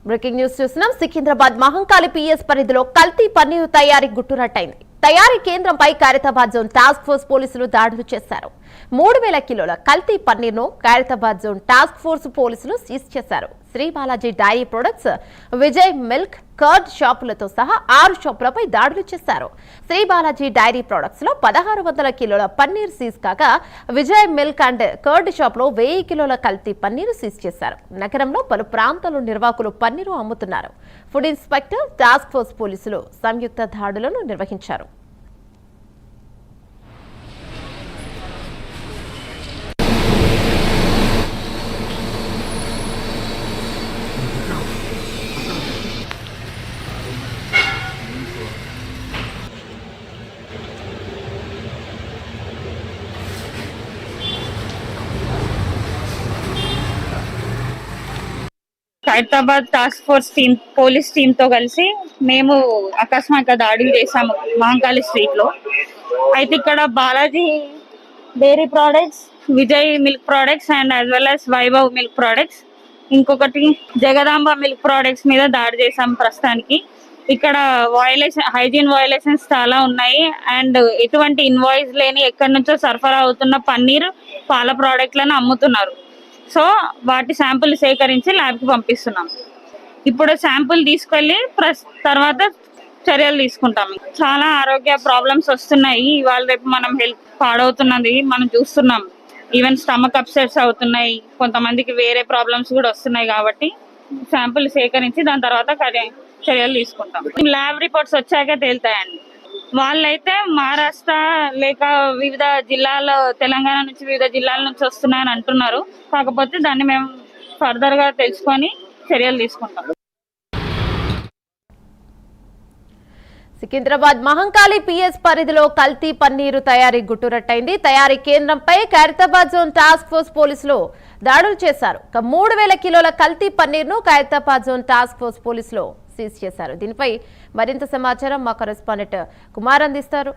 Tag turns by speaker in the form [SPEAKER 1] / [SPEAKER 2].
[SPEAKER 1] Breaking news చూస్తున్నాం. Secunderabad Mahankali PS పరిధిలో కల్తీ పన్నీరు తయారీ గుట్టురట్టయింది. తయారీ కేంద్రంపై ఖైరతాబాద్ జోన్ టాస్క్ ఫోర్స్ పోలీసులు దాడులు చేశారు. 3000 కిలోల కల్తీ పన్నీర్ను ఖైరతాబాద్ జోన్ టాస్క్ ఫోర్స్ పోలీసులు సీజ్ చేశారు. Sri Balaji dairy products, Vijay milk, curd షాపులతో సహా 6 షాపులపై దాడులు చేశారు. శ్రీ బాలాజీ డైరీ ప్రొడక్ట్స్ లో 1600 కిలోల పన్నీర్ సీజ్ కాగా, Vijay milk and curd shop లో 1000 కిలోల కల్తీ పన్నీరు సీజ్ చేశారు. నగరంలో పలు ప్రాంతాల్లో నిర్వాహకులు పన్నీరు అమ్ముతున్నారు. ఫుడ్ ఇన్స్పెక్టర్, టాస్క్ ఫోర్స్ పోలీసులు సంయుక్త దాడులను నిర్వహించారు.
[SPEAKER 2] Khairatabad task force team, police team తో కలిసి మేము అకస్మాత్తుగా దాడులు చేశాము మహంకాళి స్ట్రీట్ లో. అయితే ఇక్కడ Balaji dairy products, Vijay milk products and as well as Vaibhav milk products, ఇంకొకటి జగదాంబ మిల్క్ ప్రోడక్ట్స్ మీద దాడి చేశాం. ప్రస్తుతానికి ఇక్కడ హైజీన్ వయలేషన్స్ చాలా ఉన్నాయి అండ్ ఎటువంటి ఇన్వాయిస్ లేని ఎక్కడి నుంచో సరఫరా అవుతున్న పన్నీర్, పాల ప్రోడక్ట్లను అమ్ముతున్నారు. సో వాటి శాంపుల్ సేకరించి ల్యాబ్ కి పంపిస్తున్నాం. ఇప్పుడు శాంపుల్ తీసుకెళ్లి తర్వాత చర్యలు తీసుకుంటాం. చాలా ఆరోగ్య ప్రాబ్లమ్స్ వస్తున్నాయి. ఇవాళ రేపు మనం హెల్త్ పాడవుతున్నది మనం చూస్తున్నాం. ఈవెన్ స్టమక్ అప్సెట్స్ అవుతున్నాయి, కొంతమందికి వేరే ప్రాబ్లమ్స్ కూడా వస్తున్నాయి. కాబట్టి శాంపుల్ సేకరించి దాని తర్వాత చర్యలు తీసుకుంటాం. ల్యాబ్ రిపోర్ట్స్ వచ్చాక తేలుతాయండి. వాళ్ళైతే మహారాష్ట్ర లేక వివిధ జిల్లాల, తెలంగాణ నుంచి వివిధ జిల్లాల నుంచి వస్తున్నాయని అంటున్నారు. కాకపోతే దాన్ని మేము ఫర్దర్ గా తెలుసుకొని చర్యలు తీసుకుంటాం.
[SPEAKER 1] సికింద్రాబాద్ మహంకాళి పిఎస్ పరిధిలో కల్తీ పన్నీరు తయారీ గుట్టురట్టయింది. తయారీ కేంద్రంపై ఖైరతాబాద్ జోన్ టాస్క్ ఫోర్స్ పోలీసులు దాడులు చేశారు. 3000 కిలోల కల్తీ పన్నీర్ను ఖైరతాబాద్ జోన్ టాస్క్ ఫోర్స్ పోలీసులు సీజ్ చేశారు. దీనిపై మరింత సమాచారం మా కరెస్పాండెంట్ కుమార్ అందిస్తారు.